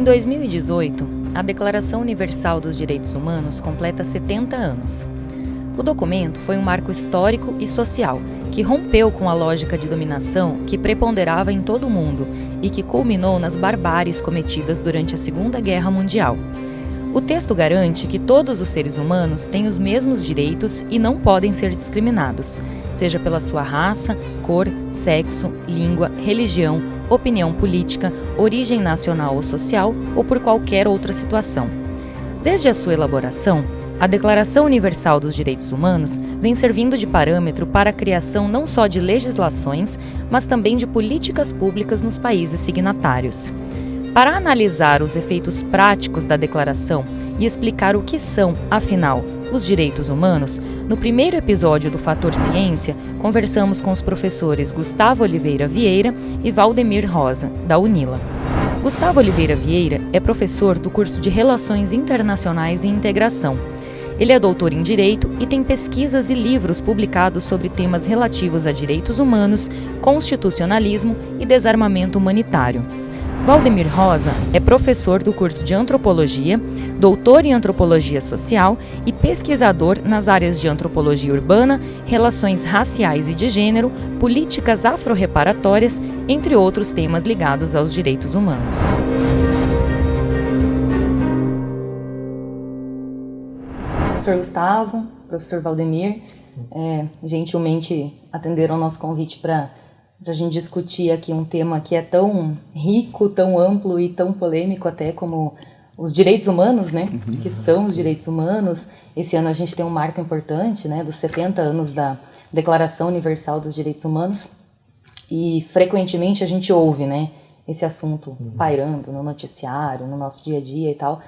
Em 2018, a Declaração Universal dos Direitos Humanos completa 70 anos. O documento foi um marco histórico e social que rompeu com a lógica de dominação que preponderava em todo o mundo e que culminou nas barbáries cometidas durante a Segunda Guerra Mundial. O texto garante que todos os seres humanos têm os mesmos direitos e não podem ser discriminados, seja pela sua raça, cor, sexo, língua, religião, opinião política, origem nacional ou social ou por qualquer outra situação. Desde a sua elaboração, a Declaração Universal dos Direitos Humanos vem servindo de parâmetro para a criação não só de legislações, mas também de políticas públicas nos países signatários. Para analisar os efeitos práticos da declaração e explicar o que são, afinal, os direitos humanos, no primeiro episódio do Fator Ciência, conversamos com os professores Gustavo Oliveira Vieira e Valdemir Rosa, da UNILA. Gustavo Oliveira Vieira é professor do curso de Relações Internacionais e Integração. Ele é doutor em Direito e tem pesquisas e livros publicados sobre temas relativos a direitos humanos, constitucionalismo e desarmamento humanitário. Valdemir Rosa é professor do curso de Antropologia, doutor em Antropologia Social e pesquisador nas áreas de Antropologia Urbana, Relações Raciais e de Gênero, Políticas Afro-Reparatórias, entre outros temas ligados aos direitos humanos. Professor Gustavo, professor Valdemir, gentilmente atenderam ao nosso convite para a gente discutir aqui um tema que é tão rico, tão amplo e tão polêmico até como os direitos humanos, né? Que são os direitos humanos. Esse ano a gente tem um marco importante, né? Dos 70 anos da Declaração Universal dos Direitos Humanos. E frequentemente a gente ouve, né? Esse assunto pairando no noticiário, no nosso dia a dia e tal.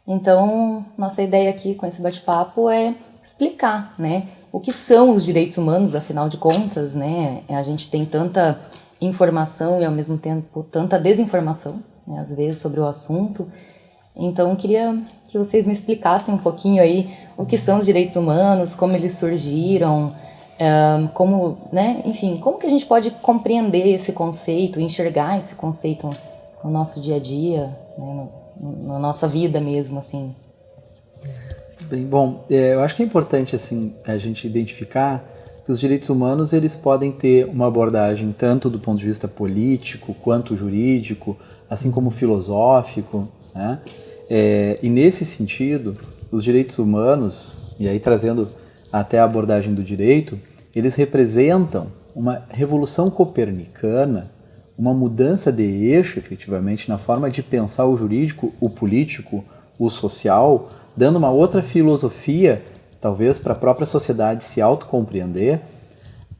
Então, nossa ideia aqui com esse bate-papo é explicar, né? O que são os direitos humanos, afinal de contas, né? A gente tem tanta informação e, ao mesmo tempo, tanta desinformação, né, às vezes, sobre o assunto. Então, eu queria que vocês me explicassem um pouquinho aí o que são os direitos humanos, como eles surgiram, como, né, enfim, como que a gente pode compreender esse conceito, enxergar esse conceito no nosso dia a dia, né, na nossa vida mesmo, assim. Bem, bom, eu acho que é importante assim, a gente identificar que os direitos humanos eles podem ter uma abordagem tanto do ponto de vista político quanto jurídico, assim como filosófico, né? E nesse sentido, os direitos humanos, e aí trazendo até a abordagem do direito, eles representam uma revolução copernicana, uma mudança de eixo, efetivamente, na forma de pensar o jurídico, o político, o social, dando uma outra filosofia, talvez, para a própria sociedade se autocompreender,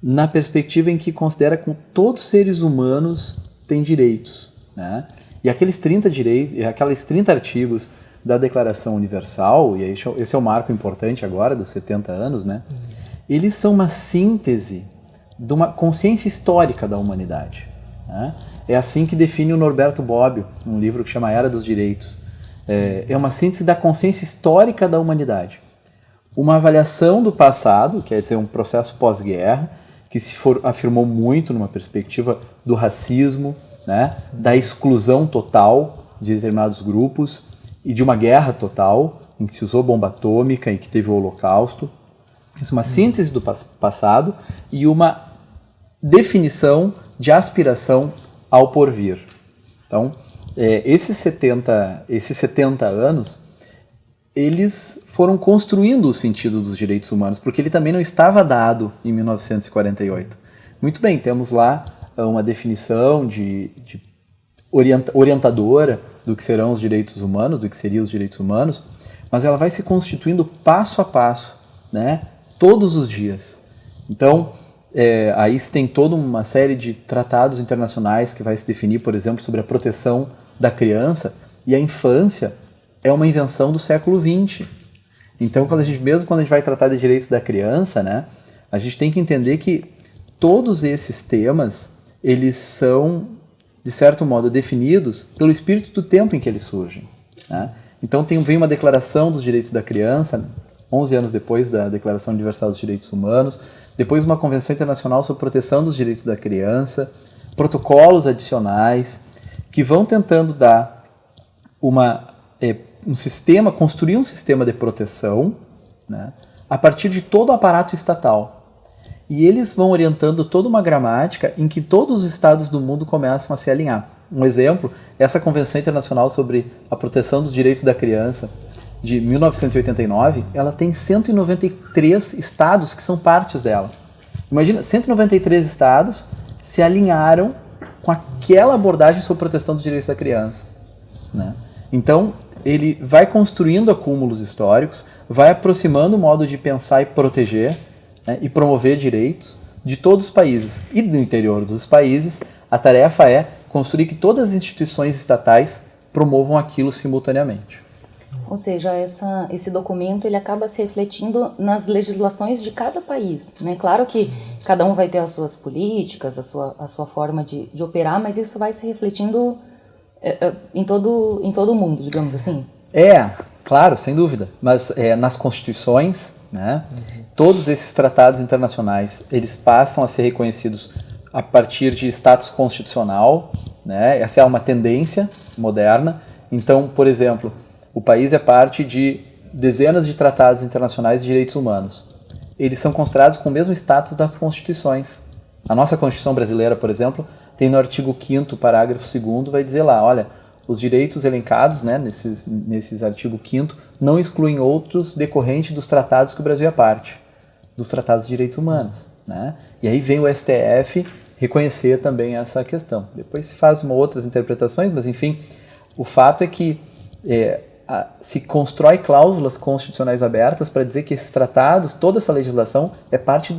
na perspectiva em que considera que todos os seres humanos têm direitos, né? E aqueles 30 artigos da Declaração Universal, e esse é o marco importante agora, dos 70 anos, né? Eles são uma síntese de uma consciência histórica da humanidade, né? É assim que define o Norberto Bobbio, num livro que chama Era dos Direitos. É uma síntese da consciência histórica da humanidade. Uma avaliação do passado, quer dizer, um processo pós-guerra, que se afirmou muito numa perspectiva do racismo, né, da exclusão total de determinados grupos e de uma guerra total, em que se usou bomba atômica e que teve o Holocausto. Isso é uma síntese do passado e uma definição de aspiração ao porvir. Então, esses 70 anos, eles foram construindo o sentido dos direitos humanos, porque ele também não estava dado em 1948. Muito bem, temos lá uma definição orientadora do que serão os direitos humanos, do que seriam os direitos humanos, mas ela vai se constituindo passo a passo, né, todos os dias. Então, aí se tem toda uma série de tratados internacionais que vai se definir, por exemplo, sobre a proteção da criança, e a infância é uma invenção do século XX. Então, mesmo quando a gente vai tratar de direitos da criança, né, a gente tem que entender que todos esses temas, eles são, de certo modo, definidos pelo espírito do tempo em que eles surgem, né? Então, vem uma declaração dos direitos da criança, 11 anos depois da Declaração Universal dos Direitos Humanos, depois uma Convenção Internacional sobre Proteção dos Direitos da Criança, protocolos adicionais, que vão tentando dar construir um sistema de proteção, né, a partir de todo o aparato estatal. E eles vão orientando toda uma gramática em que todos os estados do mundo começam a se alinhar. Um exemplo, essa Convenção Internacional sobre a Proteção dos Direitos da Criança, de 1989, ela tem 193 estados que são partes dela. Imagina, 193 estados se alinharam com aquela abordagem sobre proteção dos direitos da criança, né? Então, ele vai construindo acúmulos históricos, vai aproximando o modo de pensar e proteger, né, e promover direitos de todos os países. E do interior dos países, a tarefa é construir que todas as instituições estatais promovam aquilo simultaneamente. Ou seja, esse documento ele acaba se refletindo nas legislações de cada país, né? Claro que cada um vai ter as suas políticas, a sua forma de operar, mas isso vai se refletindo em todo o mundo, digamos assim. Claro, sem dúvida. Mas nas constituições, né, todos esses tratados internacionais, eles passam a ser reconhecidos a partir de status constitucional, né? Essa é uma tendência moderna. Então, por exemplo, o país é parte de dezenas de tratados internacionais de direitos humanos. Eles são considerados com o mesmo status das constituições. A nossa Constituição brasileira, por exemplo, tem no artigo 5º, parágrafo 2º, vai dizer lá, olha, os direitos elencados, né, nesses artigo 5º, não excluem outros decorrentes dos tratados que o Brasil é parte, dos tratados de direitos humanos, né? E aí vem o STF reconhecer também essa questão. Depois se faz outras interpretações, mas enfim, o fato é que se constrói cláusulas constitucionais abertas para dizer que esses tratados, toda essa legislação é parte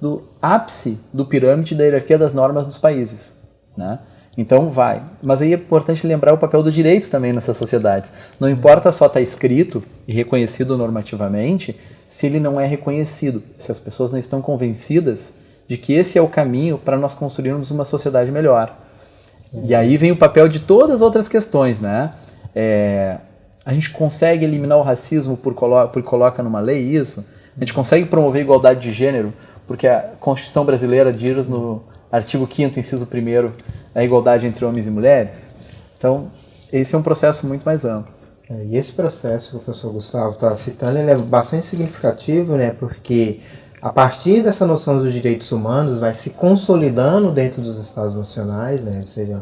do ápice do pirâmide da hierarquia das normas dos países, né? Então vai. Mas aí é importante lembrar o papel do direito também nessas sociedades. Não importa só estar escrito e reconhecido normativamente, se ele não é reconhecido, se as pessoas não estão convencidas de que esse é o caminho para nós construirmos uma sociedade melhor. E aí vem o papel de todas as outras questões, né? A gente consegue eliminar o racismo por coloca numa lei isso? A gente consegue promover a igualdade de gênero? Porque a Constituição brasileira diz no artigo 5º, inciso 1º, a igualdade entre homens e mulheres. Então, esse é um processo muito mais amplo. E esse processo que o professor Gustavo está citando, ele é bastante significativo, né? Porque a partir dessa noção dos direitos humanos vai se consolidando dentro dos Estados nacionais, né? Ou seja,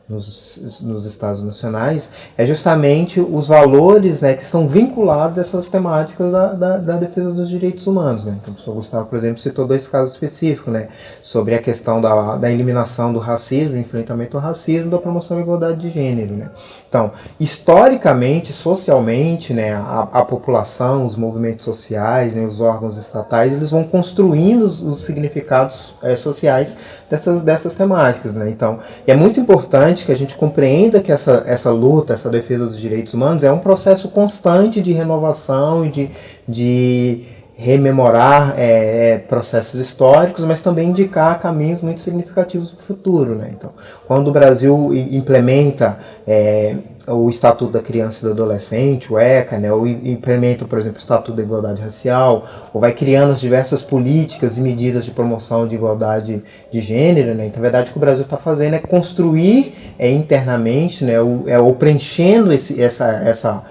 nos Estados nacionais, é justamente os valores, né, que são vinculados a essas temáticas da defesa dos direitos humanos, né? Então, o professor Gustavo, por exemplo, citou 2 casos específicos, né, sobre a questão da eliminação do racismo, do enfrentamento ao racismo, da promoção da igualdade de gênero, né? Então, historicamente, socialmente, né, a população, os movimentos sociais, né, os órgãos estatais, eles vão construindo os significados sociais dessas temáticas, né? Então, é muito importante que a gente compreenda que essa luta, essa defesa dos direitos humanos é um processo constante de renovação e de rememorar processos históricos, mas também indicar caminhos muito significativos para o futuro, né? Então, quando o Brasil implementa o Estatuto da Criança e do Adolescente, o ECA, né, ou implementa, por exemplo, o Estatuto da Igualdade Racial, ou vai criando as diversas políticas e medidas de promoção de igualdade de gênero, né? Então, na verdade, o que o Brasil está fazendo é construir internamente, né, ou preenchendo essa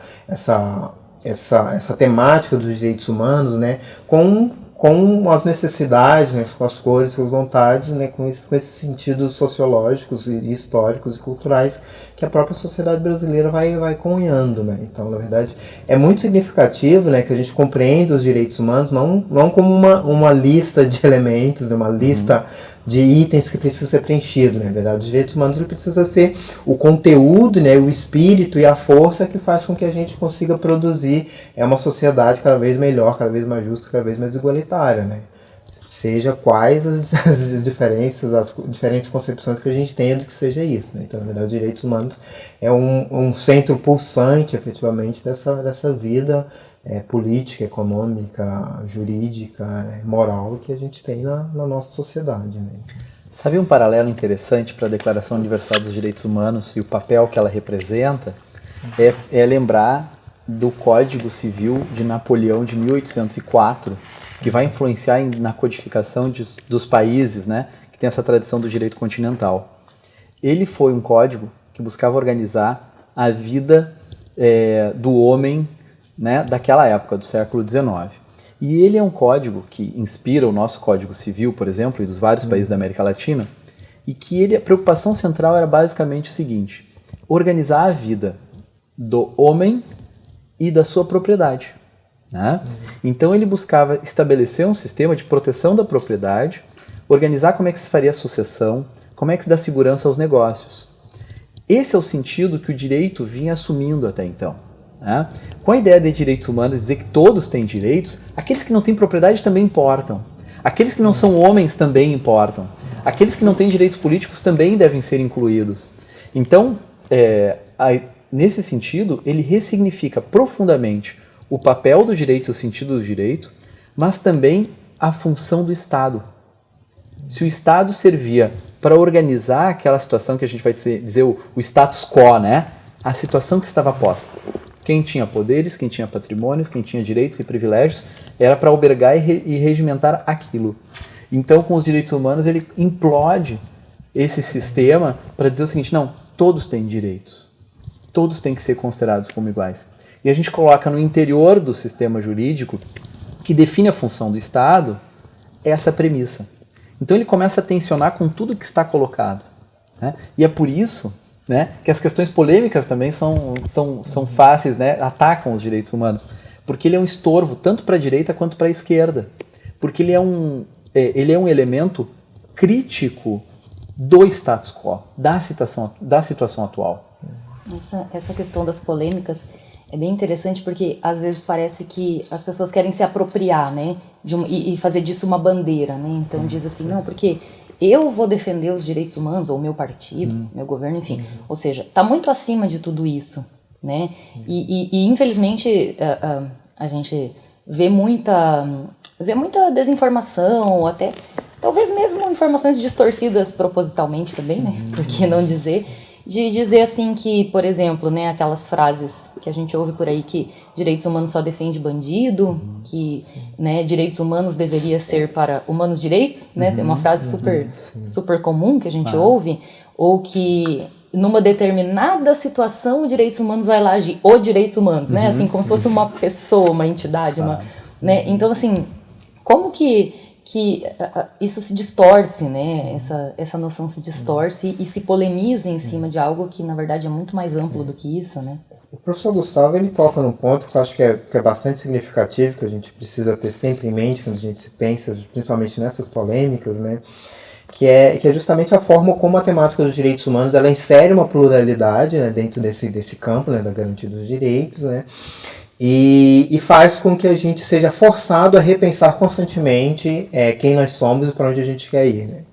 temática dos direitos humanos, né, com as necessidades, né, com as cores, com as vontades, né, com esses sentidos sociológicos e históricos e culturais que a própria sociedade brasileira vai cunhando, né? Então, na verdade, é muito significativo, né, que a gente compreenda os direitos humanos não como uma lista de elementos, né, uma lista de itens que precisa ser preenchido, né? Na verdade, os direitos humanos ele precisa ser o conteúdo, né, o espírito e a força que faz com que a gente consiga produzir uma sociedade cada vez melhor, cada vez mais justa, cada vez mais igualitária, né? Seja quais as diferenças, as diferentes concepções que a gente tenha do que seja isso, né? Então, na verdade, os direitos humanos é um centro pulsante, efetivamente, dessa vida política, econômica, jurídica, né, moral que a gente tem na nossa sociedade, né? Sabe um paralelo interessante para a Declaração Universal dos Direitos Humanos e o papel que ela representa? É lembrar do Código Civil de Napoleão de 1804, que vai influenciar na codificação dos países, né, que tem essa tradição do direito continental. Ele foi um código que buscava organizar a vida do homem, né, daquela época, do século XIX. E ele é um código que inspira o nosso Código Civil, por exemplo, e dos vários países da América Latina, e que a preocupação central era basicamente o seguinte: organizar a vida do homem e da sua propriedade. Né? Então ele buscava estabelecer um sistema de proteção da propriedade, organizar como é que se faria a sucessão, como é que se dá segurança aos negócios. Esse é o sentido que o direito vinha assumindo até então. Né? Com a ideia de direitos humanos, dizer que todos têm direitos, aqueles que não têm propriedade também importam. Aqueles que não são homens também importam. Aqueles que não têm direitos políticos também devem ser incluídos. Então, nesse sentido, ele ressignifica profundamente o papel do direito e o sentido do direito, mas também a função do Estado. Se o Estado servia para organizar aquela situação que a gente vai dizer o status quo, né? A situação que estava posta. Quem tinha poderes, quem tinha patrimônios, quem tinha direitos e privilégios, era para albergar e regimentar aquilo. Então, com os direitos humanos, ele implode esse sistema para dizer o seguinte: não, todos têm direitos. Todos têm que ser considerados como iguais. E a gente coloca no interior do sistema jurídico, que define a função do Estado, essa premissa. Então ele começa a tensionar com tudo que está colocado. Né? E é por isso, né, que as questões polêmicas também são fáceis, né, atacam os direitos humanos, porque ele é um estorvo tanto para a direita quanto para a esquerda. Porque ele é um elemento crítico do status quo, da situação atual. Essa questão das polêmicas é bem interessante, porque às vezes parece que as pessoas querem se apropriar, né, e fazer disso uma bandeira, né? Então diz assim, não, porque eu vou defender os direitos humanos, ou meu partido, meu governo, enfim. Ou seja, está muito acima de tudo isso, né? E infelizmente a gente vê muita desinformação, ou até talvez mesmo informações distorcidas propositalmente também, né? Por que não dizer? De dizer assim que, por exemplo, né, aquelas frases que a gente ouve por aí, que direitos humanos só defende bandido, que, né, direitos humanos deveria ser para humanos direitos, né? Tem uma frase super comum que a gente ouve, ou que numa determinada situação o direitos humanos vai lá agir, ou direitos humanos, né? Assim, como se fosse uma pessoa, uma entidade, né? Então, assim, como que isso se distorce, né? Essa noção se distorce e se polemiza em cima de algo que, na verdade, é muito mais amplo do que isso, né? O professor Gustavo, ele toca num ponto que eu acho que é bastante significativo, que a gente precisa ter sempre em mente quando a gente se pensa, principalmente nessas polêmicas, né? Que é justamente a forma como a temática dos direitos humanos ela insere uma pluralidade, né, dentro desse campo, né, da garantia dos direitos, né? E faz com que a gente seja forçado a repensar constantemente quem nós somos e para onde a gente quer ir, né?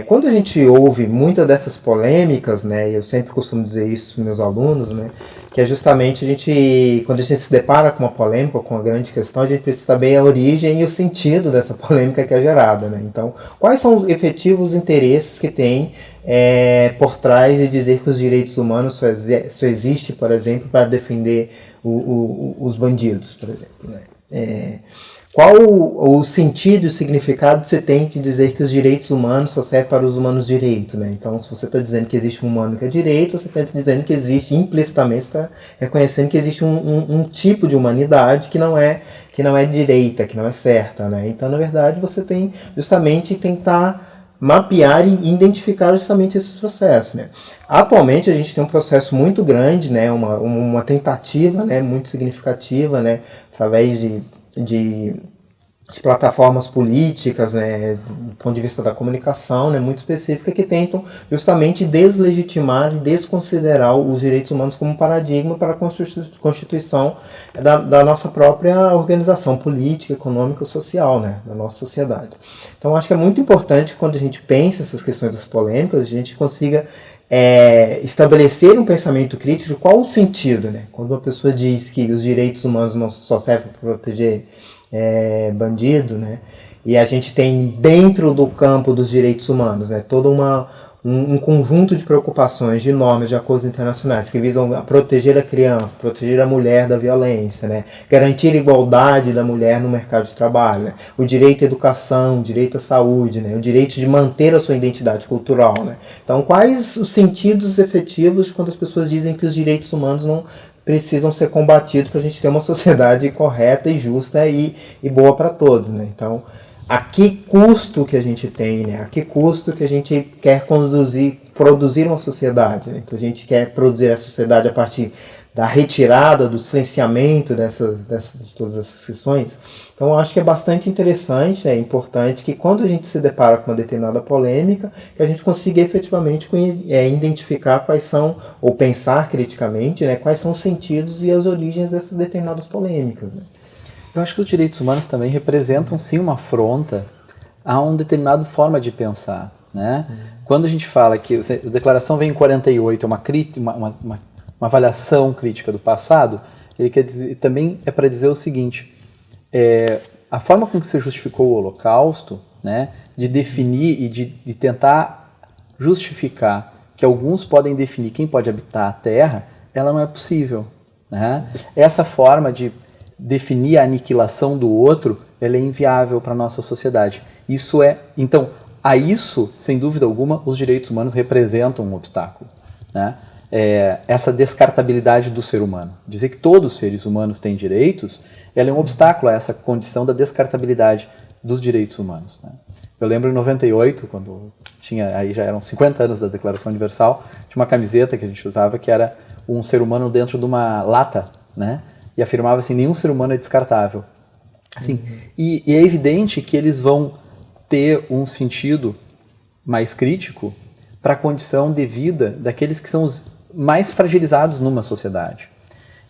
Quando a gente ouve muitas dessas polêmicas, né, eu sempre costumo dizer isso para meus alunos, né, que é justamente quando a gente se depara com uma polêmica, com uma grande questão, a gente precisa saber a origem e o sentido dessa polêmica que é gerada, né? Então, quais são os efetivos interesses que tem por trás de dizer que os direitos humanos só existem, por exemplo, para defender os bandidos, por exemplo, né? Qual o sentido e o significado que você tem de dizer que os direitos humanos só servem para os humanos direito, né? Então, se você está dizendo que existe um humano que é direito, você está dizendo que existe, implicitamente, está reconhecendo que existe um tipo de humanidade que não é direita, que não é certa, né? Então, na verdade, você tem justamente tentar mapear e identificar justamente esses processos, né? Atualmente, a gente tem um processo muito grande, né? Uma tentativa, né? Muito significativa, né? Através de plataformas políticas, né, do ponto de vista da comunicação, né, muito específica, que tentam justamente deslegitimar e desconsiderar os direitos humanos como um paradigma para a constituição da nossa própria organização política, econômica e social, né, da nossa sociedade. Então, acho que é muito importante, quando a gente pensa essas questões das polêmicas, a gente consiga estabelecer um pensamento crítico de qual o sentido, né? Quando uma pessoa diz que os direitos humanos não só servem para proteger bandido, né? E a gente tem dentro do campo dos direitos humanos, né, toda uma um conjunto de preocupações, de normas, de acordos internacionais que visam proteger a criança, proteger a mulher da violência, né? Garantir a igualdade da mulher no mercado de trabalho, né? O direito à educação, o direito à saúde, né? O direito de manter a sua identidade cultural, né? Então, quais os sentidos efetivos quando as pessoas dizem que os direitos humanos não precisam ser combatidos para a gente ter uma sociedade correta e justa e boa para todos, né? Então, a que custo que a gente tem, né? A que custo que a gente quer produzir uma sociedade, né? Então a gente quer produzir a sociedade a partir da retirada, do silenciamento de todas essas questões. Então eu acho que é bastante interessante, né? É importante que quando a gente se depara com uma determinada polêmica, que a gente consiga efetivamente identificar quais são, ou pensar criticamente, né? Quais são os sentidos e as origens dessas determinadas polêmicas, né? Eu acho que os direitos humanos também representam, sim, uma afronta a uma determinada forma de pensar, né? Quando a gente fala que a declaração vem em 48, é uma avaliação crítica do passado, ele quer dizer, também é para dizer o seguinte, a forma com que se justificou o Holocausto, né, de definir e de tentar justificar que alguns podem definir quem pode habitar a Terra, ela não é possível, né? Essa forma de definir a aniquilação do outro, ela é inviável para a nossa sociedade. Então, a isso, sem dúvida alguma, os direitos humanos representam um obstáculo, né? Essa descartabilidade do ser humano. Dizer que todos os seres humanos têm direitos, ela é um obstáculo a essa condição da descartabilidade dos direitos humanos, né? Eu lembro em 98, quando aí já eram 50 anos da Declaração Universal, tinha uma camiseta que a gente usava que era um ser humano dentro de uma lata, né? E afirmava assim, nenhum ser humano é descartável. Assim, e é evidente que eles vão ter um sentido mais crítico para a condição de vida daqueles que são os mais fragilizados numa sociedade.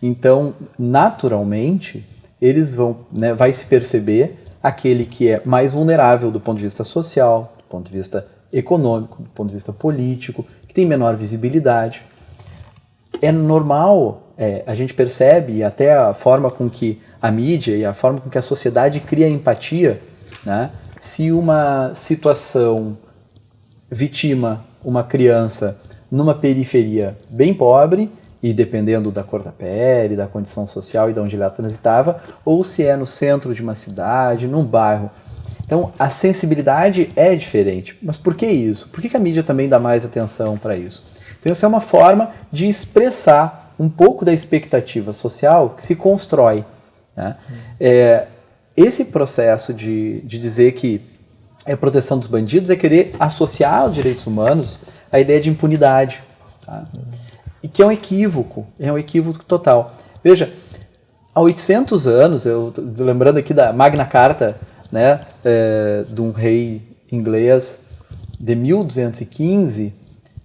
Então, naturalmente, eles vão, né, vai se perceber aquele que é mais vulnerável do ponto de vista social, do ponto de vista econômico, do ponto de vista político, que tem menor visibilidade. É normal, a gente percebe, e até a forma com que a mídia e a forma com que a sociedade cria empatia, né? Se uma situação vitima uma criança numa periferia bem pobre, e dependendo da cor da pele, da condição social e de onde ela transitava, ou se é no centro de uma cidade, num bairro. Então, a sensibilidade é diferente. Mas por que isso? Por que a mídia também dá mais atenção para isso? Então, isso é uma forma de expressar um pouco da expectativa social que se constrói, né? Esse processo de dizer que é proteção dos bandidos é querer associar aos direitos humanos a ideia de impunidade, tá? E que é um equívoco total. Veja, há 800 anos, eu lembrando aqui da Magna Carta, né, de um rei inglês de 1215,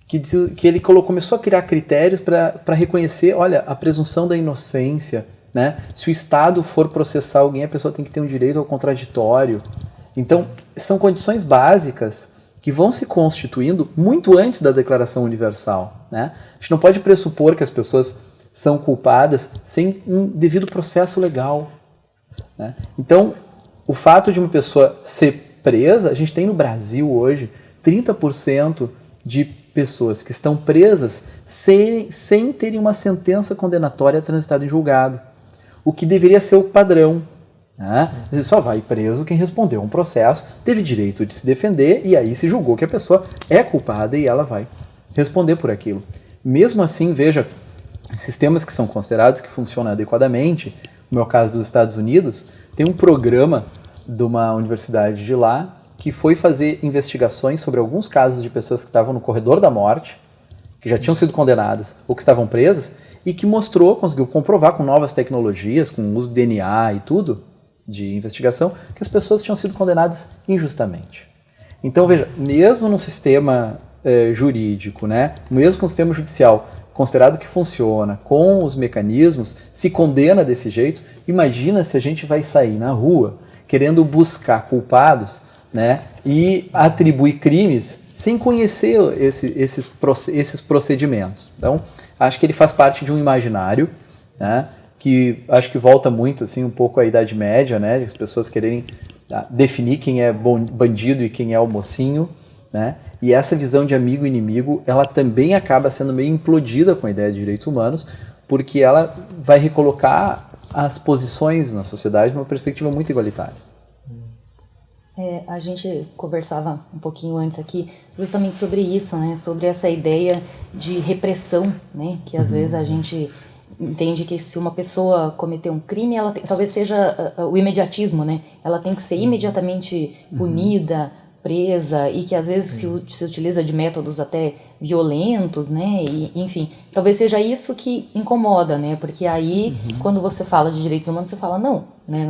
que ele começou a criar critérios para reconhecer, olha, a presunção da inocência, né? Se o Estado for processar alguém, a pessoa tem que ter um direito ao contraditório. Então, são condições básicas que vão se constituindo muito antes da Declaração Universal, né? A gente não pode pressupor que as pessoas são culpadas sem um devido processo legal, né? Então, o fato de uma pessoa ser presa, a gente tem no Brasil hoje 30% de pessoas que estão presas sem terem uma sentença condenatória transitada em julgado, o que deveria ser o padrão, né? Só vai preso quem respondeu a um processo, teve direito de se defender e aí se julgou que a pessoa é culpada e ela vai responder por aquilo. Mesmo assim, veja, sistemas que são considerados que funcionam adequadamente, no meu caso dos Estados Unidos, tem um programa de uma universidade de lá que foi fazer investigações sobre alguns casos de pessoas que estavam no corredor da morte, que já tinham sido condenadas ou que estavam presas, e que conseguiu comprovar com novas tecnologias, com o uso de DNA e tudo, de investigação, que as pessoas tinham sido condenadas injustamente. Então, veja, mesmo num sistema jurídico, né, mesmo com o sistema judicial considerado que funciona, com os mecanismos, se condena desse jeito, imagina se a gente vai sair na rua querendo buscar culpados, né, e atribuir crimes sem conhecer esses procedimentos. Então, acho que ele faz parte de um imaginário, né, que acho que volta muito assim, um pouco à Idade Média, né, as pessoas quererem definir quem é bandido e quem é o mocinho, né, E essa visão de amigo e inimigo, ela também acaba sendo meio implodida com a ideia de direitos humanos, porque ela vai recolocar as posições na sociedade numa perspectiva muito igualitária. A gente conversava um pouquinho antes aqui justamente sobre isso, né? Sobre essa ideia de repressão, né? Que às vezes a gente entende que se uma pessoa cometer um crime, ela talvez seja o imediatismo, né? Ela tem que ser imediatamente punida, presa, e que às vezes se utiliza de métodos até violentos, né? E, enfim, talvez seja isso que incomoda, né? Porque aí, quando você fala de direitos humanos, você fala, não, né?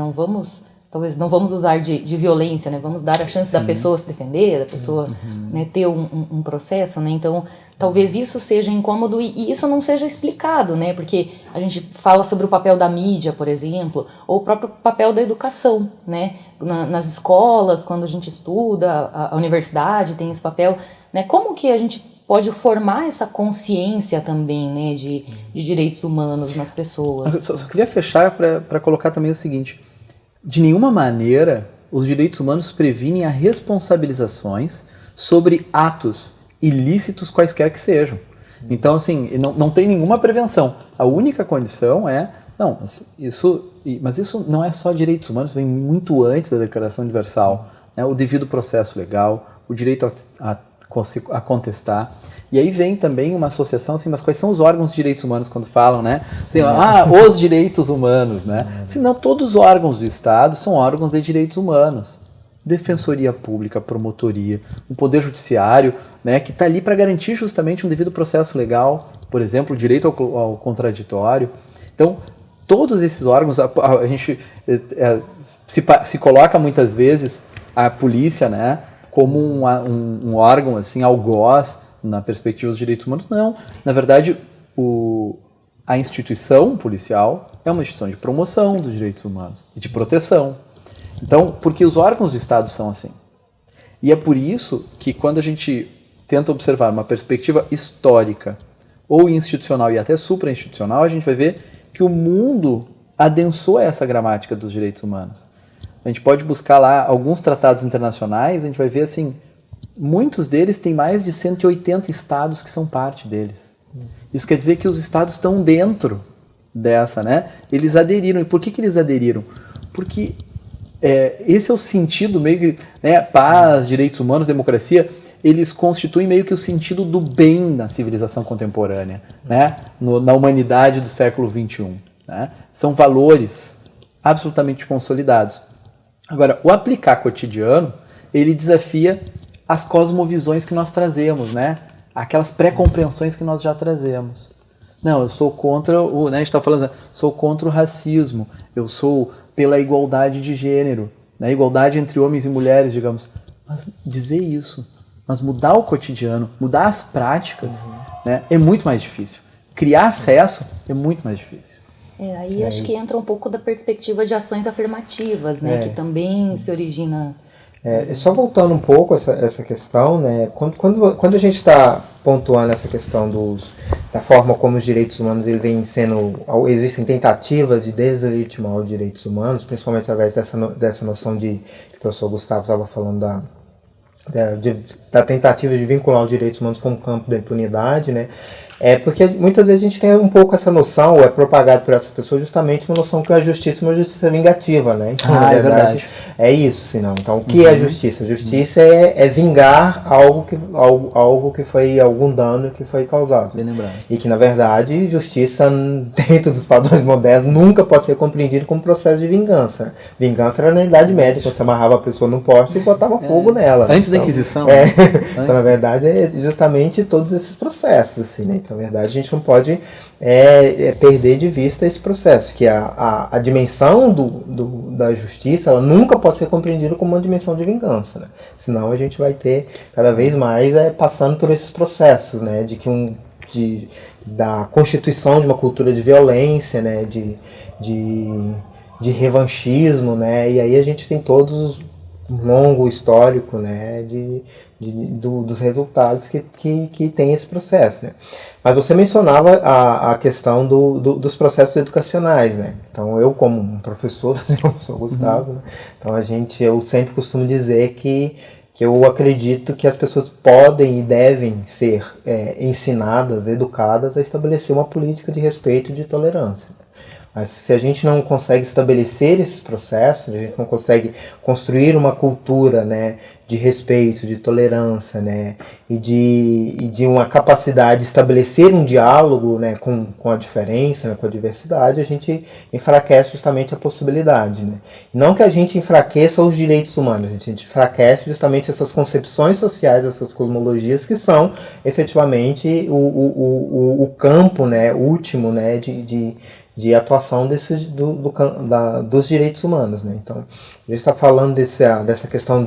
Talvez não vamos usar de violência, né? Vamos dar a chance da pessoa se defender, da pessoa né, ter um processo, né? Então, talvez isso seja incômodo e isso não seja explicado, né? Porque a gente fala sobre o papel da mídia, por exemplo, ou o próprio papel da educação, né? Nas escolas, quando a gente estuda, a universidade tem esse papel, né? Como que a gente pode formar essa consciência também, né? De direitos humanos nas pessoas? Só queria fechar para colocar também o seguinte: de nenhuma maneira os direitos humanos previnem as responsabilizações sobre atos ilícitos quaisquer que sejam. Então, assim, não tem nenhuma prevenção. A única condição é... Não, mas isso não é só direitos humanos, vem muito antes da Declaração Universal, né? O devido processo legal, o direito a contestar. E aí vem também uma associação, assim, mas quais são os órgãos de direitos humanos quando falam, né? Assim, os direitos humanos, né? Senão todos os órgãos do Estado são órgãos de direitos humanos. Defensoria Pública, Promotoria, um Poder Judiciário, né, que está ali para garantir justamente um devido processo legal, por exemplo, o direito ao contraditório. Então, todos esses órgãos, a gente se coloca muitas vezes a polícia, né, como um órgão assim, algoz na perspectiva dos direitos humanos. Não, na verdade, a instituição policial é uma instituição de promoção dos direitos humanos e de proteção. Então, porque os órgãos do Estado são assim. E é por isso que quando a gente tenta observar uma perspectiva histórica ou institucional e até suprainstitucional, a gente vai ver que o mundo adensou essa gramática dos direitos humanos. A gente pode buscar lá alguns tratados internacionais, a gente vai ver assim, muitos deles têm mais de 180 estados que são parte deles. Isso quer dizer que os estados estão dentro dessa, né? Eles aderiram. E por que eles aderiram? Porque esse é o sentido meio que, né, paz, direitos humanos, democracia, eles constituem meio que o sentido do bem na civilização contemporânea, né, na humanidade do século XXI. Né? São valores absolutamente consolidados. Agora, o aplicar cotidiano, ele desafia as cosmovisões que nós trazemos, né? Aquelas pré-compreensões que nós já trazemos. Não, eu sou contra né, a gente está falando, sou contra o racismo, eu sou pela igualdade de gênero, né, igualdade entre homens e mulheres, digamos. Mas dizer isso, mas mudar o cotidiano, mudar as práticas, né, é muito mais difícil. Criar acesso é muito mais difícil. Aí acho que entra um pouco da perspectiva de ações afirmativas, né, que também se origina... Só voltando um pouco essa questão, né, quando a gente está pontuando essa questão da forma como os direitos humanos ele vem sendo, existem tentativas de deslegitimar os direitos humanos, principalmente através dessa noção que o professor Gustavo estava falando da tentativa de vincular os direitos humanos com o campo da impunidade, né? Porque muitas vezes a gente tem um pouco essa noção, ou é propagado por essas pessoas, justamente uma noção que a justiça é uma justiça vingativa, né? Então, na verdade, é isso, senão. Então, o que é justiça? Justiça é vingar algo que foi, algum dano que foi causado. Bem lembrado. E que, na verdade, justiça, dentro dos padrões modernos, nunca pode ser compreendido como processo de vingança. Vingança era na Idade Média, quando você amarrava a pessoa no poste e botava fogo nela. Antes da Inquisição. Então, na verdade, é justamente todos esses processos, assim, né? Então, na verdade, a gente não pode perder de vista esse processo, que a dimensão da justiça, ela nunca pode ser compreendida como uma dimensão de vingança, né? Senão a gente vai ter cada vez mais passando por esses processos, né? Da constituição de uma cultura de violência, né? De revanchismo, né? E aí a gente tem todos um longo histórico, né, dos resultados que tem esse processo, né. Mas você mencionava a questão dos processos educacionais, né. Então eu, como um professor, assim, como o professor Gustavo, né, então eu sempre costumo dizer que que eu acredito que as pessoas podem e devem ser ensinadas, educadas a estabelecer uma política de respeito e de tolerância. Mas se a gente não consegue estabelecer esses processos, a gente não consegue construir uma cultura, né, de respeito, de tolerância, né, e de uma capacidade de estabelecer um diálogo, né, com a diferença, né, com a diversidade, a gente enfraquece justamente a possibilidade. Né? Não que a gente enfraqueça os direitos humanos, a gente enfraquece justamente essas concepções sociais, essas cosmologias que são efetivamente o campo, né, último, né, de atuação dos direitos humanos. Né? Então, a gente está falando dessa questão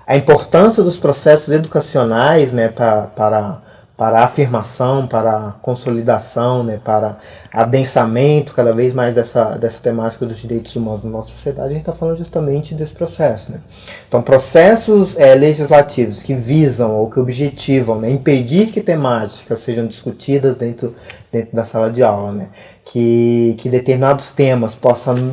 a importância dos processos educacionais, né, para a afirmação, para a consolidação, né, para adensamento cada vez mais dessa temática dos direitos humanos na nossa sociedade. A gente está falando justamente desse processo. Né? Então, processos legislativos que visam ou que objetivam, né, impedir que temáticas sejam discutidas dentro da sala de aula, né? Que determinados temas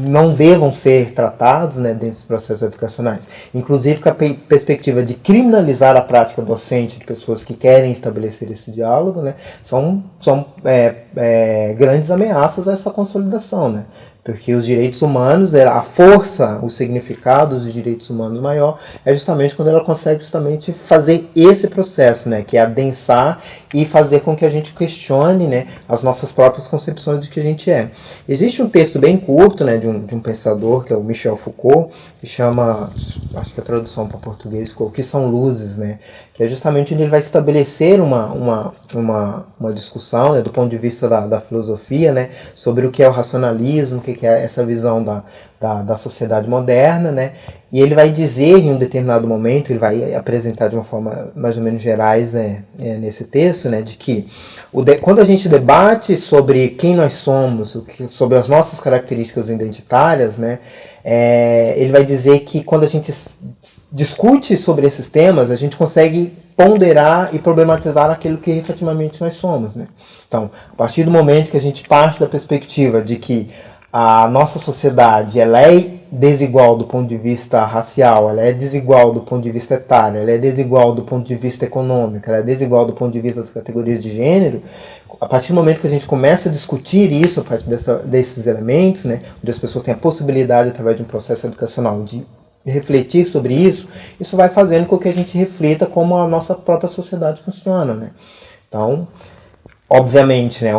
não devam ser tratados, né, dentro dos processos educacionais. Inclusive com a perspectiva de criminalizar a prática docente de pessoas que querem estabelecer esse diálogo, né, são grandes ameaças a essa consolidação. Né? Porque os direitos humanos, a força, o significado dos direitos humanos maior é justamente quando ela consegue justamente fazer esse processo, né, que é adensar e fazer com que a gente questione, né, as nossas próprias concepções do que a gente é. Existe um texto bem curto, né, de um pensador, que é o Michel Foucault, que chama, acho que a tradução para português ficou O que são luzes, né, que é justamente onde ele vai estabelecer uma discussão, né, do ponto de vista da filosofia, né, sobre o que é o racionalismo, o que é essa visão da sociedade moderna, né? E ele vai dizer em um determinado momento, ele vai apresentar de uma forma mais ou menos gerais, né, nesse texto, né, de que quando a gente debate sobre quem nós somos, sobre as nossas características identitárias, né, ele vai dizer que quando a gente discute sobre esses temas, a gente consegue ponderar e problematizar aquilo que efetivamente nós somos. Né? Então, a partir do momento que a gente parte da perspectiva de que a nossa sociedade ela é desigual do ponto de vista racial, ela é desigual do ponto de vista etário, ela é desigual do ponto de vista econômico, ela é desigual do ponto de vista das categorias de gênero, a partir do momento que a gente começa a discutir isso, a partir desses elementos, né, onde as pessoas têm a possibilidade, através de um processo educacional, de refletir sobre isso, isso vai fazendo com que a gente reflita como a nossa própria sociedade funciona. Né? Então, obviamente, né,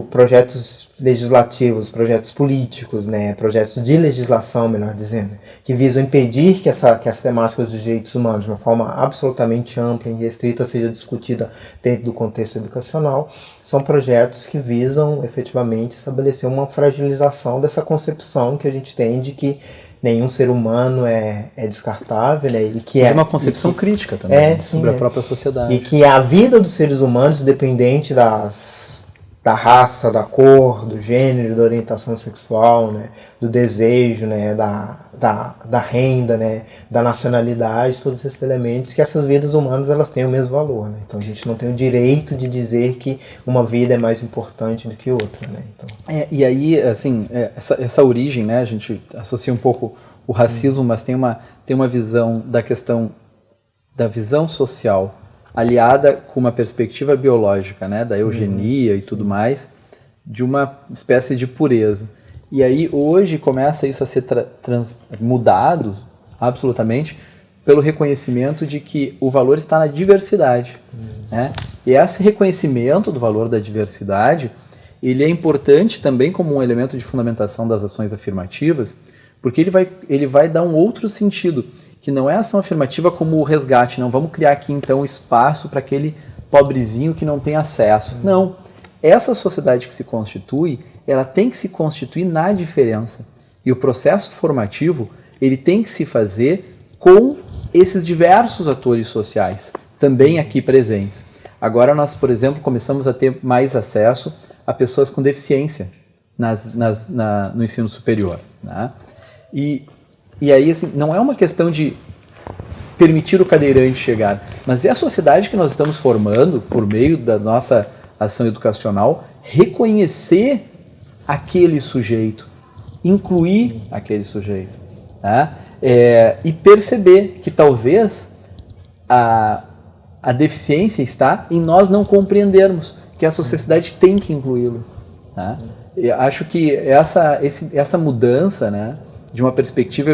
projetos legislativos, projetos políticos, né, projetos de legislação, melhor dizendo, que visam impedir que essa temática dos direitos humanos, de uma forma absolutamente ampla e restrita, seja discutida dentro do contexto educacional, são projetos que visam efetivamente estabelecer uma fragilização dessa concepção que a gente tem de que nenhum ser humano é descartável, né? E que é uma concepção crítica também sobre a própria sociedade. E que a vida dos seres humanos, independente da raça, da cor, do gênero, da orientação sexual, né? Do desejo, né? Da renda, né? Da nacionalidade, todos esses elementos, que essas vidas humanas elas têm o mesmo valor. Né? Então a gente não tem o direito de dizer que uma vida é mais importante do que outra. Né? Então... e aí, assim, essa origem, né? A gente associa um pouco o racismo, mas tem uma visão da questão da visão social aliada com uma perspectiva biológica, né? Da eugenia e tudo mais, de uma espécie de pureza. E aí hoje começa isso a ser mudado absolutamente pelo reconhecimento de que o valor está na diversidade. Né? E esse reconhecimento do valor da diversidade, ele é importante também como um elemento de fundamentação das ações afirmativas, porque ele vai dar um outro sentido, que não é ação afirmativa como o resgate, não vamos criar aqui então espaço para aquele pobrezinho que não tem acesso. Não, essa sociedade que se constitui, ela tem que se constituir na diferença. E o processo formativo, ele tem que se fazer com esses diversos atores sociais, também aqui presentes. Agora nós, por exemplo, começamos a ter mais acesso a pessoas com deficiência no ensino superior. Né? E aí, assim, não é uma questão de permitir o cadeirante chegar, mas é a sociedade que nós estamos formando, por meio da nossa ação educacional, reconhecer aquele sujeito, incluir aquele sujeito. Né? E perceber que talvez a deficiência está em nós não compreendermos que a sociedade tem que incluí-lo. Tá? Eu acho que essa mudança, né, de uma perspectiva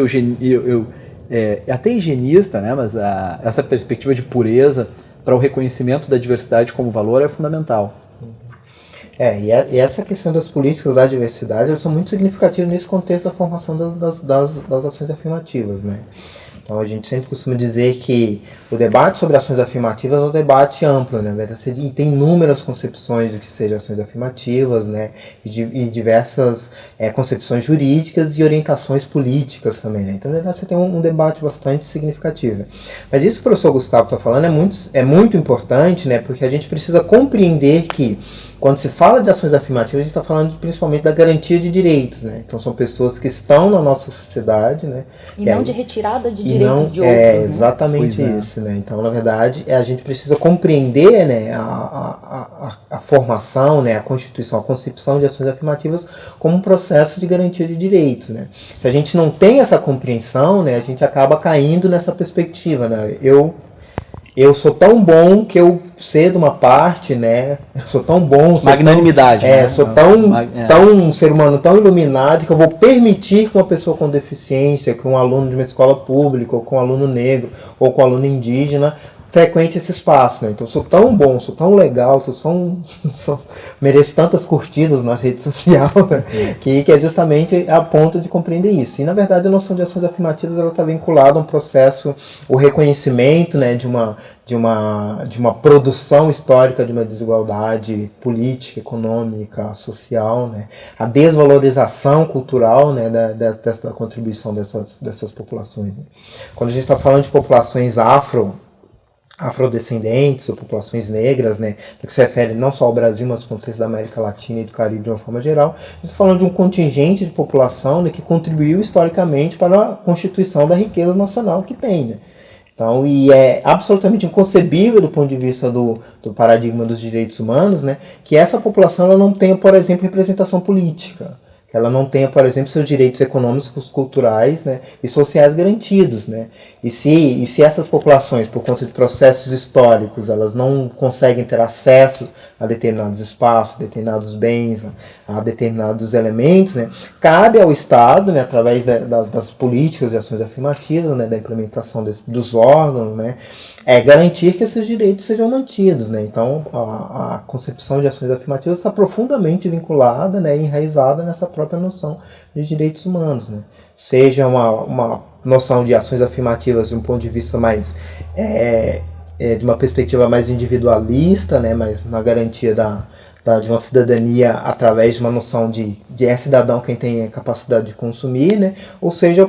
até higienista, né, mas essa perspectiva de pureza para o reconhecimento da diversidade como valor é fundamental. E essa questão das políticas da diversidade, elas são muito significativas nesse contexto da formação das ações afirmativas, né? Então a gente sempre costuma dizer que o debate sobre ações afirmativas é um debate amplo, né? Tem inúmeras concepções do que sejam ações afirmativas, né? E diversas concepções jurídicas e orientações políticas também, né? Então na verdade você tem um debate bastante significativo, né? Mas isso que o professor Gustavo está falando é muito importante, né? Porque a gente precisa compreender que quando se fala de ações afirmativas, a gente está falando principalmente da garantia de direitos, né? Então são pessoas que estão na nossa sociedade, né? E não de retirada de direitos de outros, né? Exatamente isso, né? Então, na verdade, a gente precisa compreender, né, a formação, né, a constituição, a concepção de ações afirmativas como um processo de garantia de direitos, né? Se a gente não tem essa compreensão, né, a gente acaba caindo nessa perspectiva, né? Eu sou tão bom que eu cedo uma parte, né? Eu sou tão bom... Magnanimidade, né? Sou um ser humano tão iluminado que eu vou permitir que uma pessoa com deficiência, que um aluno de uma escola pública, ou com um aluno negro, ou com um aluno indígena, frequente esse espaço, né? Então eu sou tão bom, sou tão legal, mereço tantas curtidas na rede social, né? que é justamente a ponto de compreender isso. E na verdade a noção de ações afirmativas ela está vinculada a um processo, o reconhecimento, né, de uma produção histórica de uma desigualdade política, econômica, social, né? A desvalorização cultural, né, dessa contribuição dessas populações, né? Quando a gente está falando de populações afrodescendentes ou populações negras, né, no que se refere não só ao Brasil, mas ao contexto da América Latina e do Caribe de uma forma geral, a gente está falando de um contingente de população, né, que contribuiu historicamente para a constituição da riqueza nacional que tem, né? Então, e é absolutamente inconcebível do ponto de vista do paradigma dos direitos humanos, né, que essa população ela não tenha, por exemplo, representação política, que ela não tenha, por exemplo, seus direitos econômicos, culturais, né, e sociais garantidos, né? E se essas populações, por conta de processos históricos, elas não conseguem ter acesso a determinados espaços, determinados bens, a determinados elementos, né, cabe ao Estado, né, através das políticas e ações afirmativas, né, da implementação dos órgãos, né, garantir que esses direitos sejam mantidos, né? Então a concepção de ações afirmativas está profundamente vinculada, né, e enraizada nessa própria noção de direitos humanos, né? Seja uma noção de ações afirmativas de um ponto de vista mais de uma perspectiva mais individualista, né, mas na garantia de uma cidadania através de uma noção de cidadão quem tem a capacidade de consumir, né? Ou seja,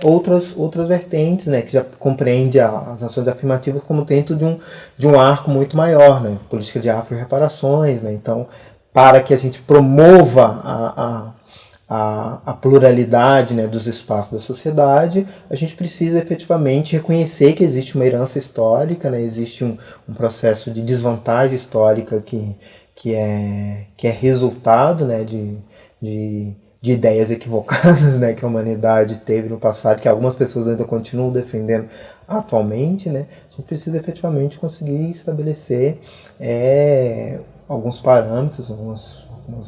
outras vertentes, né, que já compreende as ações afirmativas como dentro de um arco muito maior, né? Política de afro-reparações, né? Então, para que a gente promova a pluralidade, né, dos espaços da sociedade, a gente precisa efetivamente reconhecer que existe uma herança histórica, né? Existe um processo de desvantagem histórica que é resultado, né, de ideias equivocadas, né, que a humanidade teve no passado, que algumas pessoas ainda continuam defendendo atualmente, né? A gente precisa efetivamente conseguir estabelecer alguns parâmetros, algumas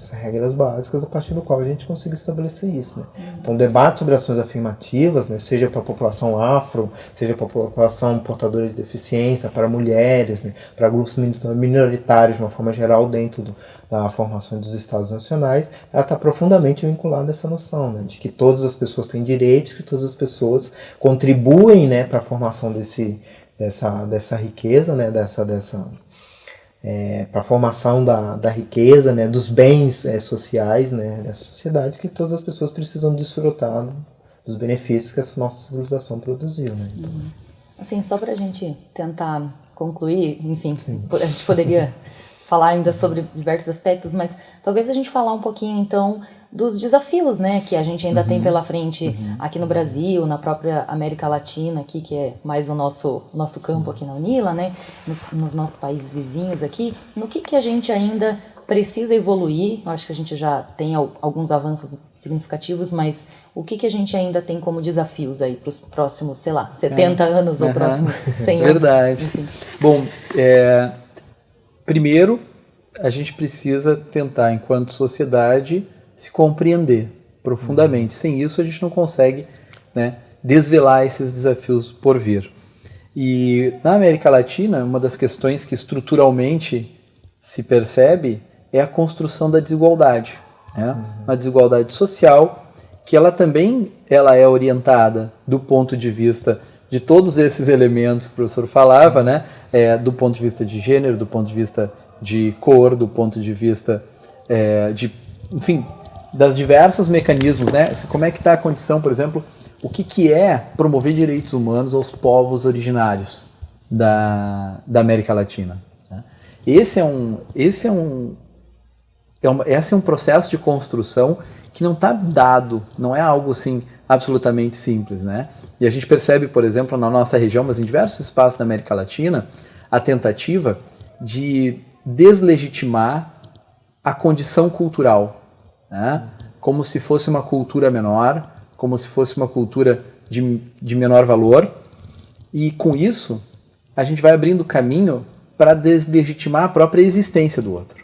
regras básicas a partir do qual a gente consiga estabelecer isso, né? Então, o debate sobre ações afirmativas, né, seja para a população afro, seja para a população portadora de deficiência, para mulheres, né, para grupos minoritários de uma forma geral dentro da formação dos Estados nacionais, ela está profundamente vinculada a essa noção, né, de que todas as pessoas têm direitos, que todas as pessoas contribuem, né, para a formação dessa riqueza, né, para a formação da riqueza, né, dos bens sociais, né, dessa sociedade, que todas as pessoas precisam desfrutar dos benefícios que essa nossa civilização produziu, né? Assim, só para a gente tentar concluir, enfim, a gente poderia falar ainda sobre diversos aspectos, mas talvez a gente falar um pouquinho, então, dos desafios, né, que a gente ainda tem pela frente aqui no Brasil, na própria América Latina, aqui, que é mais o nosso campo aqui na UNILA, né, nos nossos países vizinhos aqui, no que a gente ainda precisa evoluir? Eu acho que a gente já tem alguns avanços significativos, mas o que a gente ainda tem como desafios aí para os próximos, sei lá, 70 anos ou próximos 100 anos? Verdade. Bom, primeiro, a gente precisa tentar, enquanto sociedade, se compreender profundamente. Sem isso, a gente não consegue, né, desvelar esses desafios por vir. E na América Latina, uma das questões que estruturalmente se percebe é a construção da desigualdade, né? Uma desigualdade social que ela também é orientada do ponto de vista de todos esses elementos que o professor falava, né? Do ponto de vista de gênero, do ponto de vista de cor, do ponto de vista enfim, das diversos mecanismos, né? Como é que está a condição, por exemplo, o que é promover direitos humanos aos povos originários da América Latina? Né? Esse é um processo de construção que não está dado, não é algo assim absolutamente simples, né? E a gente percebe, por exemplo, na nossa região, mas em diversos espaços da América Latina, a tentativa de deslegitimar a condição cultural, né? Como se fosse uma cultura menor, como se fosse uma cultura de menor valor, e com isso a gente vai abrindo caminho para deslegitimar a própria existência do outro,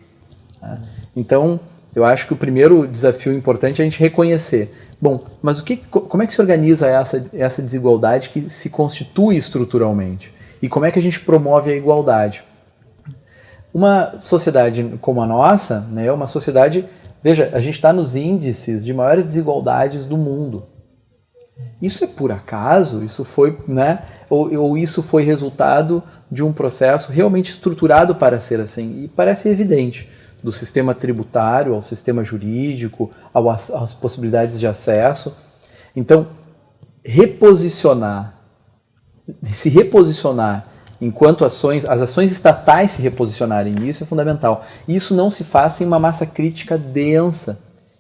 né? Então, eu acho que o primeiro desafio importante é a gente reconhecer, bom, mas como é que se organiza essa desigualdade que se constitui estruturalmente? E como é que a gente promove a igualdade? Uma sociedade como a nossa, né, é uma sociedade, veja, a gente está nos índices de maiores desigualdades do mundo. Isso é por acaso? Isso foi, né, ou isso foi resultado de um processo realmente estruturado para ser assim? E parece evidente, do sistema tributário ao sistema jurídico, às possibilidades de acesso. Então, se reposicionar enquanto as ações estatais se reposicionarem nisso é fundamental. E isso não se faz sem uma massa crítica densa,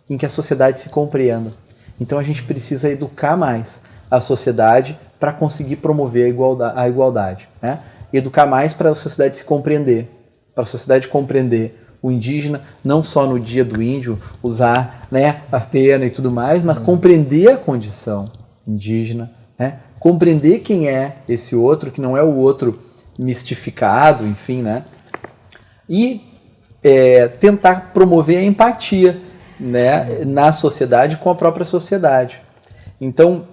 em que a sociedade se compreenda. Então a gente precisa educar mais a sociedade para conseguir promover a igualdade, né? Educar mais para a sociedade se compreender, para a sociedade compreender o indígena, não só no dia do índio, usar, né, a pena e tudo mais, mas compreender a condição indígena, né? Compreender quem é esse outro, que não é o outro mistificado, enfim, né? E tentar promover a empatia, né, na sociedade com a própria sociedade. Então,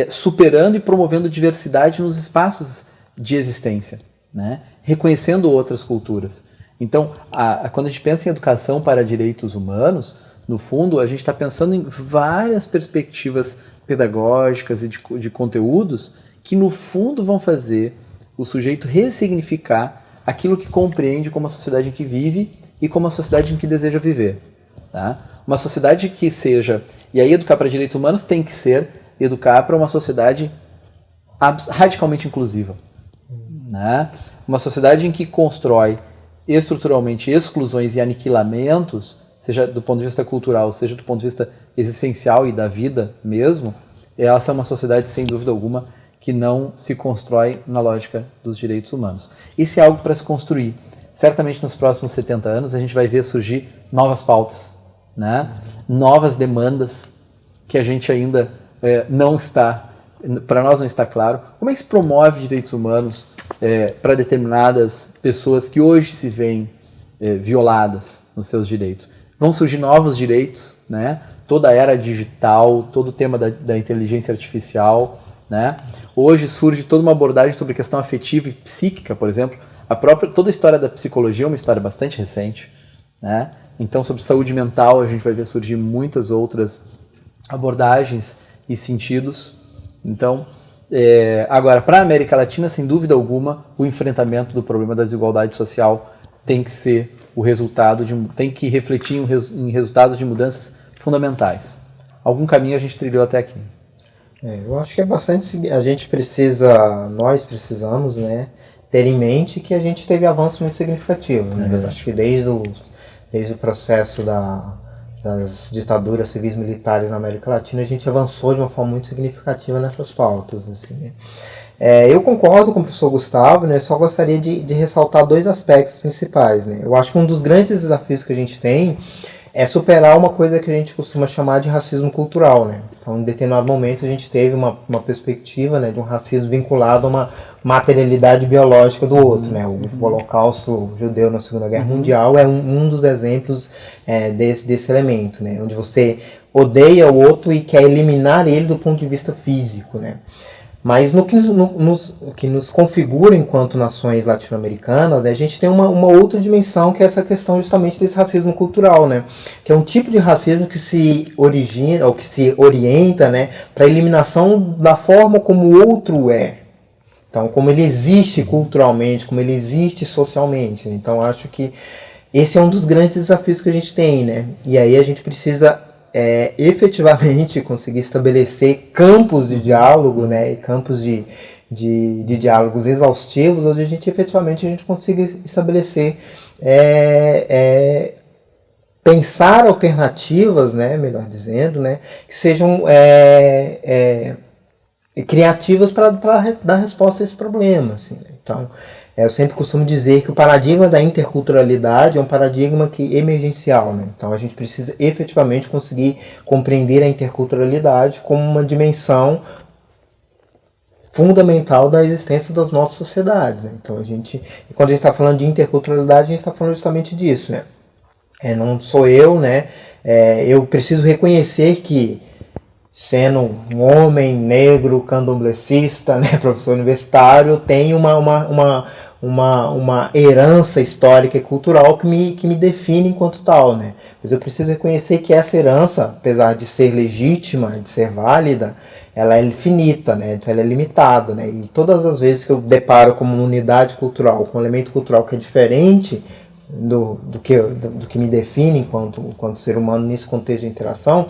superando e promovendo diversidade nos espaços de existência, né? Reconhecendo outras culturas. Então, quando a gente pensa em educação para direitos humanos, no fundo, a gente está pensando em várias perspectivas pedagógicas e de conteúdos que, no fundo, vão fazer o sujeito ressignificar aquilo que compreende como a sociedade em que vive e como a sociedade em que deseja viver. Tá? Uma sociedade que seja... E aí, educar para direitos humanos tem que ser educar para uma sociedade radicalmente inclusiva. Né? Uma sociedade em que constrói estruturalmente exclusões e aniquilamentos, seja do ponto de vista cultural, seja do ponto de vista existencial e da vida mesmo, essa é uma sociedade, sem dúvida alguma, que não se constrói na lógica dos direitos humanos. Isso é algo para se construir. Certamente nos próximos 70 anos a gente vai ver surgir novas pautas, né? Novas demandas que a gente ainda para nós não está claro. Como é que se promove direitos humanos para determinadas pessoas que hoje se veem violadas nos seus direitos? Vão surgir novos direitos, né? Toda a era digital, todo o tema da inteligência artificial, né? Hoje surge toda uma abordagem sobre questão afetiva e psíquica, por exemplo. Toda a história da psicologia é uma história bastante recente, né? Então, sobre saúde mental, a gente vai ver surgir muitas outras abordagens e sentidos. Então, agora, para a América Latina, sem dúvida alguma, o enfrentamento do problema da desigualdade social tem que ser o resultado tem que refletir em resultados de mudanças fundamentais. Algum caminho a gente trilhou até aqui. Eu acho que é bastante... Nós precisamos, né, ter em mente que a gente teve avanços muito significativos, né? Acho que desde o processo da das ditaduras civis militares na América Latina, a gente avançou de uma forma muito significativa nessas pautas, assim, né? Eu concordo com o professor Gustavo, né? Só gostaria de ressaltar 2 aspectos principais, né? Eu acho que um dos grandes desafios que a gente tem é superar uma coisa que a gente costuma chamar de racismo cultural, né? Então, em determinado momento, a gente teve uma perspectiva, né, de um racismo vinculado a uma materialidade biológica do outro, né? O Holocausto judeu na Segunda Guerra Mundial é um dos exemplos desse elemento, né? Onde você odeia o outro e quer eliminar ele do ponto de vista físico, né? Mas no que nos configura enquanto nações latino-americanas, né, a gente tem uma outra dimensão, que é essa questão justamente desse racismo cultural, né? Que é um tipo de racismo que se origina, ou que se orienta, né, para a eliminação da forma como o outro é. Então, como ele existe culturalmente, como ele existe socialmente. Então, acho que esse é um dos grandes desafios que a gente tem, né? E aí a gente precisa efetivamente conseguir estabelecer campos de diálogo, né, e campos de diálogos exaustivos, onde a gente efetivamente consiga estabelecer, pensar alternativas, né, melhor dizendo, né, que sejam criativas para dar resposta a esse problema, assim, né? Então, eu sempre costumo dizer que o paradigma da interculturalidade é um paradigma emergencial, né? Então a gente precisa efetivamente conseguir compreender a interculturalidade como uma dimensão fundamental da existência das nossas sociedades, né? Então quando a gente está falando de interculturalidade, a gente está falando justamente disso, né? Não sou eu, né? Eu preciso reconhecer que, sendo um homem negro, candomblessista, né, professor universitário, tem uma herança histórica e cultural que me define enquanto tal, né? Mas eu preciso reconhecer que essa herança, apesar de ser legítima, de ser válida, ela é finita, né? Então ela é limitada, né? E todas as vezes que eu deparo com uma unidade cultural, com um elemento cultural que é diferente do que me define enquanto ser humano nesse contexto de interação,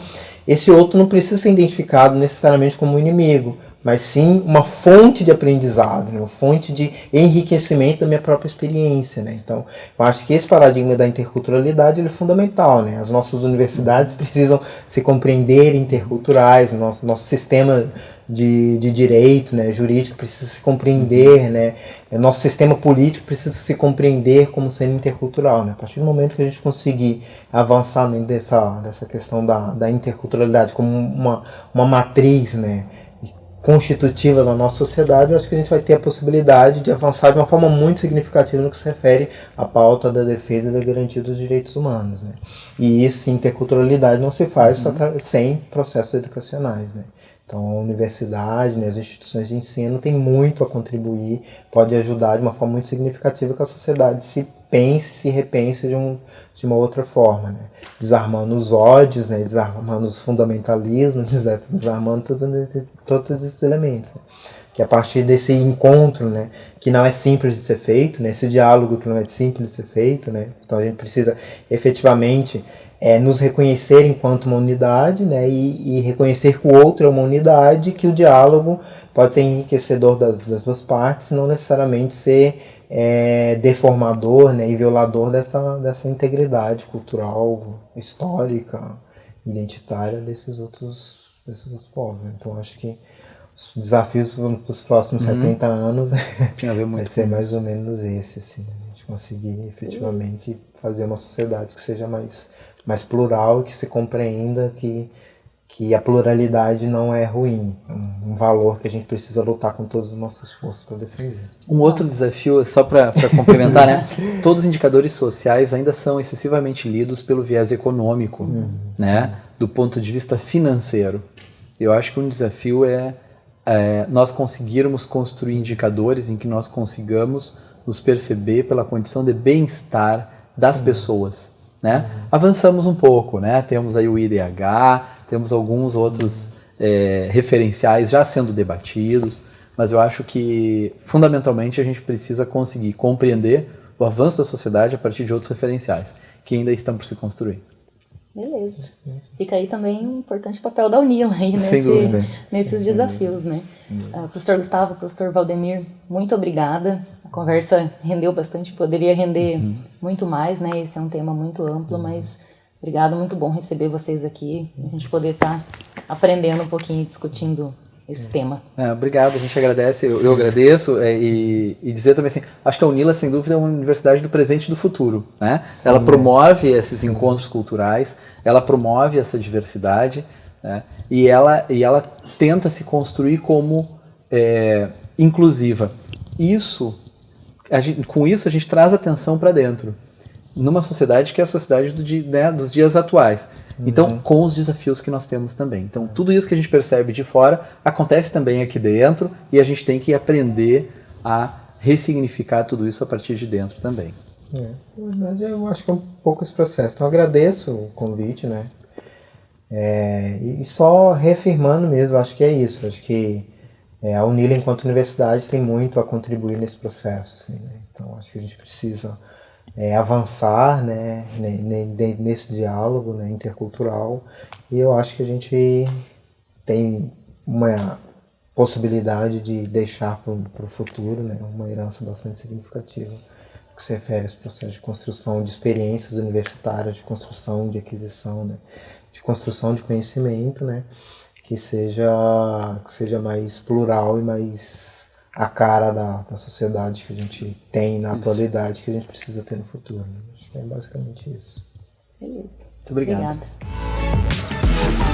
esse outro não precisa ser identificado necessariamente como um inimigo, mas sim uma fonte de aprendizado, né? Uma fonte de enriquecimento da minha própria experiência, né? Então, eu acho que esse paradigma da interculturalidade ele é fundamental, né? As nossas universidades precisam se compreender interculturais, nosso sistema de direito, né, jurídico precisa se compreender, né? O nosso sistema político precisa se compreender como sendo intercultural, né? A partir do momento que a gente conseguir avançar dessa questão da interculturalidade como uma matriz, né, constitutiva da nossa sociedade, eu acho que a gente vai ter a possibilidade de avançar de uma forma muito significativa no que se refere à pauta da defesa e da garantia dos direitos humanos, né? E isso, interculturalidade, não se faz sem processos educacionais, né? Então, a universidade, né, as instituições de ensino têm muito a contribuir, pode ajudar de uma forma muito significativa que a sociedade se repense de uma outra forma, né? Desarmando os ódios, né, desarmando os fundamentalismos, desarmando todos esses elementos, né? Que a partir desse encontro, né, que não é simples de ser feito, né, esse diálogo que não é simples de ser feito, né, então a gente precisa efetivamente nos reconhecer enquanto uma unidade, né, e reconhecer que o outro é uma unidade, que o diálogo pode ser enriquecedor das duas partes, não necessariamente ser deformador, né, e violador dessa integridade cultural, histórica, identitária desses outros povos, né? Então acho que os desafios para os próximos 70 anos vai ser mais ou menos esse, assim, né? A gente conseguir efetivamente fazer uma sociedade que seja mais plural e que se compreenda que a pluralidade não é ruim, é um valor que a gente precisa lutar com todas as nossas forças para defender. Um outro desafio, só para complementar, né? Todos os indicadores sociais ainda são excessivamente lidos pelo viés econômico, né? Do ponto de vista financeiro. Eu acho que um desafio é nós conseguirmos construir indicadores em que nós consigamos nos perceber pela condição de bem-estar das pessoas, né? Avançamos um pouco, né? Temos aí o IDH, temos alguns outros referenciais já sendo debatidos, mas eu acho que fundamentalmente a gente precisa conseguir compreender o avanço da sociedade a partir de outros referenciais que ainda estão por se construir. Beleza. Fica aí também um importante papel da UNILA aí nesses desafios, né? Professor Gustavo, professor Valdemir, muito obrigada. A conversa rendeu bastante, poderia render muito mais, né? Esse é um tema muito amplo, mas Obrigado, muito bom receber vocês aqui, a gente poder estar aprendendo um pouquinho e discutindo esse tema. Obrigado, a gente agradece, eu agradeço e dizer também assim, acho que a UNILA sem dúvida é uma universidade do presente e do futuro, né? Sim, ela promove esses encontros culturais, ela promove essa diversidade, né? e ela tenta se construir como inclusiva. Com isso a gente traz atenção para dentro, numa sociedade que é a sociedade dos dias atuais. Então, com os desafios que nós temos também. Então, tudo isso que a gente percebe de fora acontece também aqui dentro e a gente tem que aprender a ressignificar tudo isso a partir de dentro também. Na verdade, eu acho que é um pouco esse processo. Então, agradeço o convite, né? E só reafirmando mesmo, acho que é isso. Acho que a UNILA, enquanto universidade, tem muito a contribuir nesse processo. Assim, né? Então, acho que a gente precisa avançar, né, nesse diálogo, né, intercultural, e eu acho que a gente tem uma possibilidade de deixar para o futuro, né, uma herança bastante significativa que se refere a esse processo de construção de experiências universitárias, de construção de aquisição, né, de construção de conhecimento, né, que seja mais plural e mais a cara da sociedade que a gente tem na atualidade, que a gente precisa ter no futuro. Né? Acho que é basicamente isso. Beleza. Muito obrigado. Obrigada.